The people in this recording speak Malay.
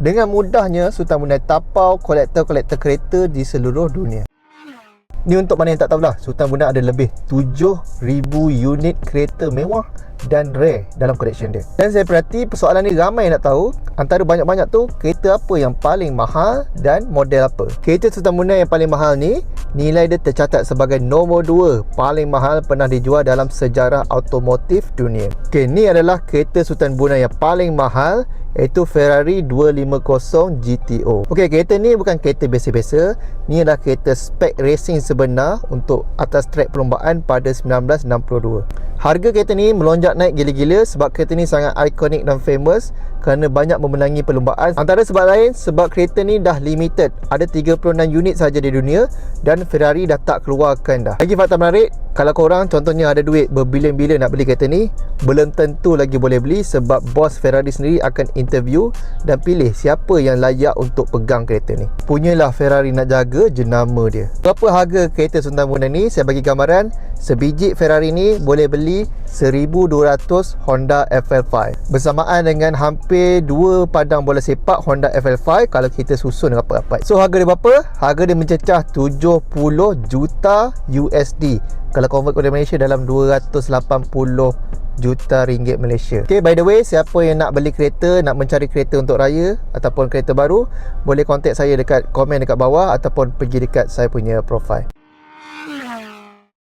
Dengan mudahnya Sultan Brunei tapau kolektor-kolektor kereta di seluruh dunia. Ni untuk mana yang tak tahu lah, Sultan Brunei ada lebih 7,000 unit kereta mewah dan rare dalam koleksi dia. Dan saya perhati persoalan ni ramai yang nak tahu, antara banyak-banyak tu, kereta apa yang paling mahal dan model apa. Kereta Sultan Brunei yang paling mahal ni, nilai dia tercatat sebagai nombor 2 paling mahal pernah dijual dalam sejarah automotif dunia. Okey, ni adalah kereta Sultan Brunei yang paling mahal, iaitu Ferrari 250 GTO. Okey, kereta ni bukan kereta biasa-biasa. Ni adalah kereta spek racing sebenar untuk atas trek perlombaan pada 1962. Harga kereta ni melonjak naik gila-gila sebab kereta ni sangat ikonik dan famous kerana banyak memenangi perlombaan. Antara sebab lain, sebab kereta ni dah limited, ada 36 unit saja di dunia dan Ferrari dah tak keluarkan dah. Lagi fakta menarik, kalau korang contohnya ada duit berbilion-bilion nak beli kereta ni, belum tentu lagi boleh beli sebab bos Ferrari sendiri akan interview dan pilih siapa yang layak untuk pegang kereta ni. Punyalah Ferrari nak jaga jenama dia. Berapa harga kereta Sultan Brunei ni? Saya bagi gambaran, sebiji Ferrari ni boleh beli 1,200 Honda FL5 bersamaan dengan hampir 2 padang bola sepak Honda FL5 kalau kita susun rapat-rapat. So harga dia berapa? Harga dia mencecah 70 juta USD. Kalau convert kepada Malaysia dalam 280 juta ringgit Malaysia. Okay, by the way, siapa yang nak beli kereta, nak mencari kereta untuk raya ataupun kereta baru, boleh contact saya dekat komen dekat bawah ataupun pergi dekat saya punya profile.